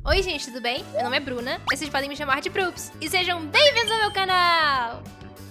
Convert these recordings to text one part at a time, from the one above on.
Oi gente, tudo bem? Meu nome é Bruna, e vocês podem me chamar de Brups. E sejam bem-vindos ao meu canal!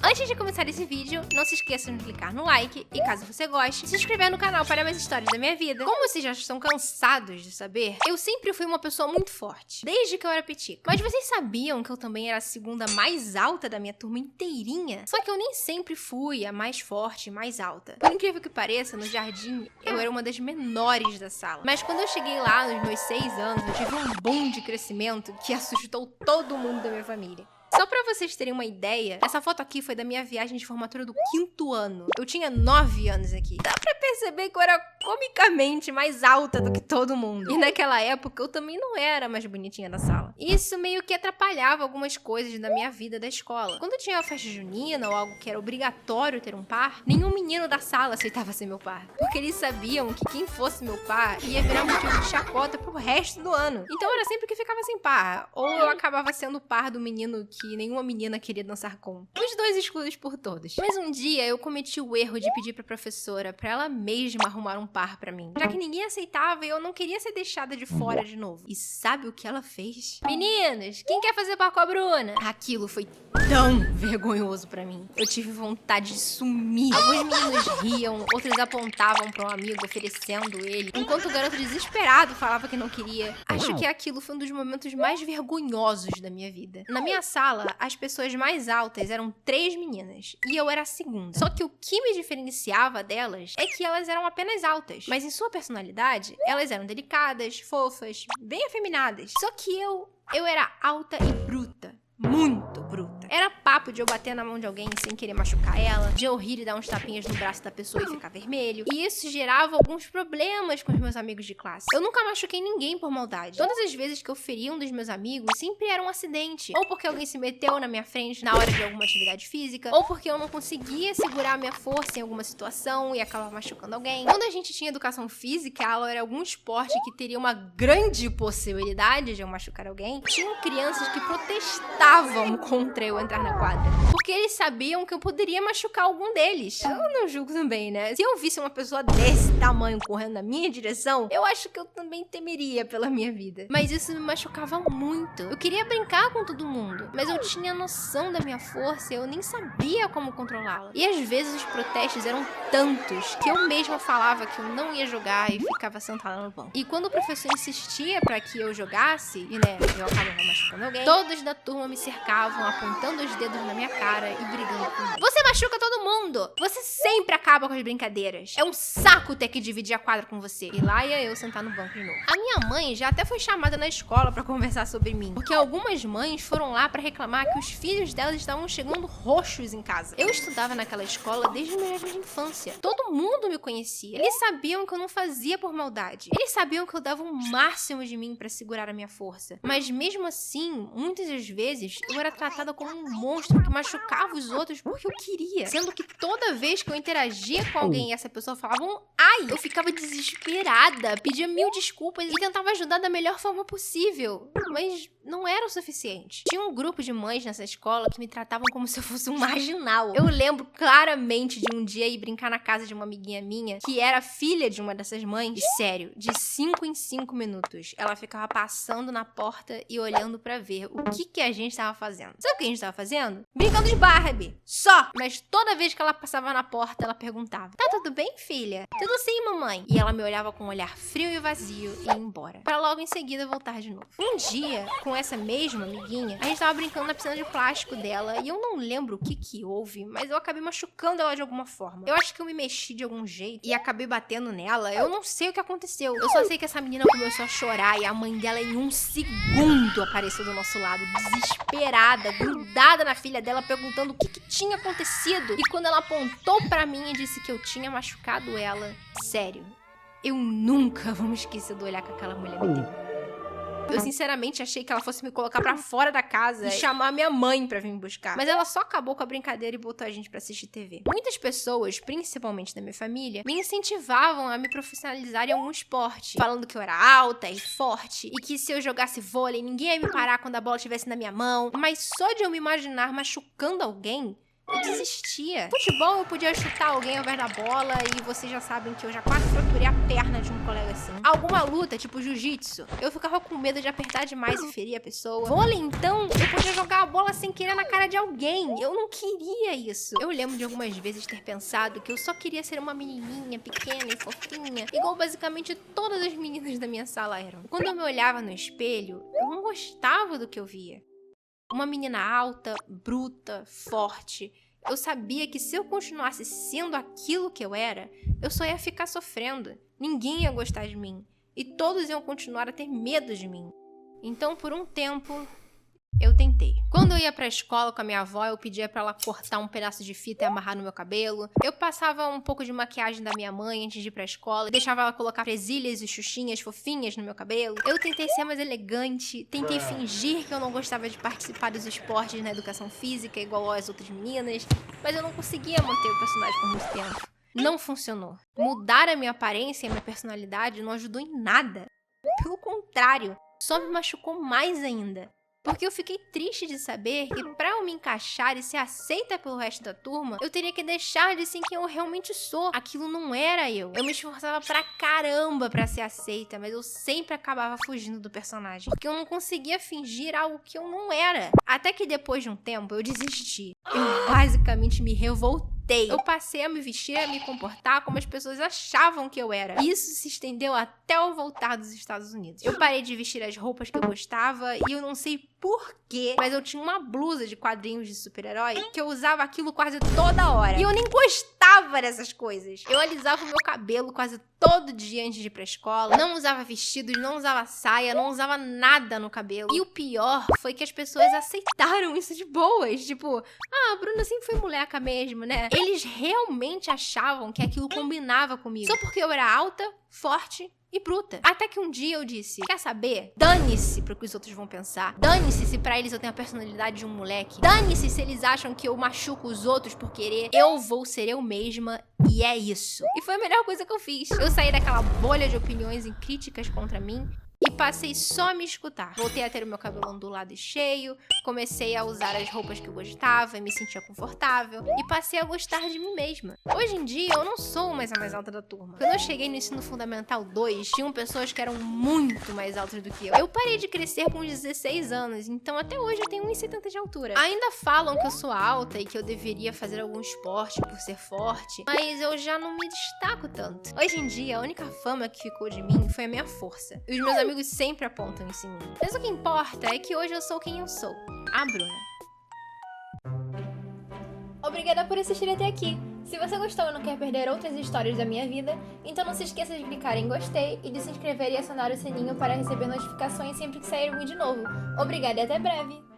Antes de começar esse vídeo, não se esqueçam de clicar no like e, caso você goste, se inscrever no canal para mais histórias da minha vida. Como vocês já estão cansados de saber, eu sempre fui uma pessoa muito forte, desde que eu era petica. Mas vocês sabiam que eu também era a segunda mais alta da minha turma inteirinha? Só que eu nem sempre fui a mais forte e mais alta. Por incrível que pareça, no jardim, eu era uma das menores da sala. Mas quando eu cheguei lá, nos meus 6 anos, eu tive um boom de crescimento que assustou todo mundo da minha família. Só pra vocês terem uma ideia, essa foto aqui foi da minha viagem de formatura do 5º ano. Eu tinha 9 anos aqui. Dá pra perceber que eu era comicamente mais alta do que todo mundo. E naquela época eu também não era a mais bonitinha da sala. Isso meio que atrapalhava algumas coisas da minha vida da escola. Quando tinha uma festa junina ou algo que era obrigatório ter um par, nenhum menino da sala aceitava ser meu par. Porque eles sabiam que quem fosse meu par ia virar motivo de chacota pro resto do ano. Então era sempre que ficava sem par. Ou eu acabava sendo par do menino que nenhuma menina queria dançar com. Os dois excluídos por todos. Mas um dia eu cometi o erro de pedir pra professora pra ela mesma arrumar um par pra mim. Já que ninguém aceitava e eu não queria ser deixada de fora de novo. E sabe o que ela fez? Meninas, quem quer fazer par com a Bruna? Aquilo foi tão vergonhoso pra mim. Eu tive vontade de sumir. Alguns meninos riam, outros apontavam pra um amigo oferecendo ele, enquanto o garoto desesperado falava que não queria. Acho que aquilo foi um dos momentos mais vergonhosos da minha vida. Na minha sala, as pessoas mais altas eram 3 meninas, e eu era a segunda. Só que o que me diferenciava delas é que elas eram apenas altas, mas em sua personalidade, elas eram delicadas, fofas, bem afeminadas. Só que eu era alta e bruta. Muito bruta. Era papo de eu bater na mão de alguém sem querer machucar ela, de eu rir e dar uns tapinhas no braço da pessoa e ficar vermelho. E isso gerava alguns problemas com os meus amigos de classe. Eu nunca machuquei ninguém por maldade. Todas as vezes que eu feria um dos meus amigos, sempre era um acidente. Ou porque alguém se meteu na minha frente na hora de alguma atividade física, ou porque eu não conseguia segurar a minha força em alguma situação e acabava machucando alguém. Quando a gente tinha educação física, a aula era algum esporte que teria uma grande possibilidade de eu machucar alguém, tinham crianças que protestavam contra eu entrar na quadra. Porque eles sabiam que eu poderia machucar algum deles. Eu não julgo também, né? Se eu visse uma pessoa desse tamanho correndo na minha direção, eu acho que eu também temeria pela minha vida. Mas isso me machucava muito. Eu queria brincar com todo mundo, mas eu tinha noção da minha força e eu nem sabia como controlá-la. E às vezes os protestos eram tantos que eu mesma falava que eu não ia jogar e ficava sentada no banco. E quando o professor insistia pra que eu jogasse, e né, eu acabava machucando alguém, todos da turma me cercavam, apontando os dedos na minha cara e brigando comigo. Você machuca todo mundo! Você sempre acaba com as brincadeiras. É um saco ter que dividir a quadra com você. E lá ia eu sentar no banco de novo. A minha mãe já até foi chamada na escola pra conversar sobre mim, porque algumas mães foram lá pra reclamar que os filhos delas estavam chegando roxos em casa. Eu estudava naquela escola desde o meu jardim de infância. Todo mundo me conhecia. Eles sabiam que eu não fazia por maldade. Eles sabiam que eu dava o máximo de mim pra segurar a minha força. Mas mesmo assim, muitas das vezes, eu era tratada como um monstro que machucava os outros porque eu queria. Sendo que toda vez que eu interagia com alguém e essa pessoa falava um ai, eu ficava desesperada, pedia 1000 desculpas e tentava ajudar da melhor forma possível. Mas não era o suficiente. Tinha um grupo de mães nessa escola que me tratavam como se eu fosse um marginal. Eu lembro claramente de um dia ir brincar na casa de uma amiguinha minha, que era filha de uma dessas mães. E sério, de 5 em 5 minutos, ela ficava passando na porta e olhando pra ver o que a gente tava fazendo. Sabe o que a gente tava fazendo? Brincando de Barbie. Só! Mas toda vez que ela passava na porta, ela perguntava: tá tudo bem, filha? Tudo sim, mamãe. E ela me olhava com um olhar frio e vazio e ia embora. Pra logo em seguida voltar de novo. Um dia, com essa mesma amiguinha, a gente tava brincando na piscina de plástico dela e eu não lembro o que houve, mas eu acabei machucando ela de alguma forma. Eu acho que eu me mexi de algum jeito e acabei batendo nela. Eu não sei o que aconteceu. Eu só sei que essa menina começou a chorar e a mãe dela em um segundo apareceu do nosso lado, desesperada, grudada na filha dela, perguntando o que tinha acontecido. E quando ela apontou pra mim e disse que eu tinha machucado ela, sério, eu nunca vou me esquecer do olhar que aquela mulher me deu. Eu sinceramente achei que ela fosse me colocar pra fora da casa e chamar minha mãe pra vir me buscar. Mas ela só acabou com a brincadeira e botou a gente pra assistir TV. Muitas pessoas, principalmente da minha família, me incentivavam a me profissionalizar em algum esporte, falando que eu era alta e forte e que se eu jogasse vôlei, ninguém ia me parar quando a bola estivesse na minha mão. Mas só de eu me imaginar machucando alguém, Eu desistia. Futebol eu podia chutar alguém ao invés da bola e vocês já sabem que eu já quase fraturei a perna de um colega assim. Alguma luta, tipo jiu-jitsu, eu ficava com medo de apertar demais e ferir a pessoa. Vôlei, então, eu podia jogar a bola sem querer na cara de alguém. Eu não queria isso. Eu lembro de algumas vezes ter pensado que eu só queria ser uma menininha pequena e fofinha, igual basicamente todas as meninas da minha sala eram. Quando eu me olhava no espelho, eu não gostava do que eu via. Uma menina alta, bruta, forte. Eu sabia que se eu continuasse sendo aquilo que eu era, eu só ia ficar sofrendo. Ninguém ia gostar de mim. E todos iam continuar a ter medo de mim. Então, por um tempo, eu tentei. Quando eu ia pra escola com a minha avó, eu pedia pra ela cortar um pedaço de fita e amarrar no meu cabelo. Eu passava um pouco de maquiagem da minha mãe antes de ir pra escola. Deixava ela colocar presilhas e xuxinhas fofinhas no meu cabelo. Eu tentei ser mais elegante. Tentei fingir que eu não gostava de participar dos esportes na educação física, igual as outras meninas. Mas eu não conseguia manter o personagem por muito tempo. Não funcionou. Mudar a minha aparência e a minha personalidade não ajudou em nada. Pelo contrário, só me machucou mais ainda. Porque eu fiquei triste de saber que pra eu me encaixar e ser aceita pelo resto da turma, eu teria que deixar de ser quem eu realmente sou. Aquilo não era eu. Eu me esforçava pra caramba pra ser aceita, mas eu sempre acabava fugindo do personagem. Porque eu não conseguia fingir algo que eu não era. Até que depois de um tempo eu desisti. Eu basicamente me revoltei. Eu passei a me vestir, a me comportar como as pessoas achavam que eu era. Isso se estendeu até eu voltar dos Estados Unidos. Eu parei de vestir as roupas que eu gostava e eu não sei porquê, mas eu tinha uma blusa de quadrinhos de super-herói que eu usava aquilo quase toda hora. E eu nem gostava dessas coisas. Eu alisava o meu cabelo quase todo dia antes de ir pra escola. Não usava vestidos, não usava saia, não usava nada no cabelo. E o pior foi que as pessoas aceitaram isso de boas. Tipo, a Bruna sempre foi moleca mesmo, né? Eles realmente achavam que aquilo combinava comigo. Só porque eu era alta, forte e bruta. Até que um dia eu disse, quer saber? Dane-se pro que os outros vão pensar. Dane-se se pra eles eu tenho a personalidade de um moleque. Dane-se se eles acham que eu machuco os outros por querer. Eu vou ser eu mesma e é isso. E foi a melhor coisa que eu fiz. Eu saí daquela bolha de opiniões e críticas contra mim e passei só a me escutar. Voltei a ter o meu cabelo ondulado e cheio, comecei a usar as roupas que eu gostava e me sentia confortável, e passei a gostar de mim mesma. Hoje em dia, eu não sou mais a mais alta da turma. Quando eu cheguei no ensino fundamental 2, tinham pessoas que eram muito mais altas do que eu. Eu parei de crescer com 16 anos, então até hoje eu tenho 1,70 de altura. Ainda falam que eu sou alta e que eu deveria fazer algum esporte por ser forte, mas eu já não me destaco tanto. Hoje em dia, a única fama que ficou de mim foi a minha força. E os meus amigos sempre apontam isso em mim. Mas o que importa é que hoje eu sou quem eu sou. A Bruna. Obrigada por assistir até aqui. Se você gostou e não quer perder outras histórias da minha vida, então não se esqueça de clicar em gostei e de se inscrever e acionar o sininho para receber notificações sempre que sair um vídeo novo. Obrigada e até breve!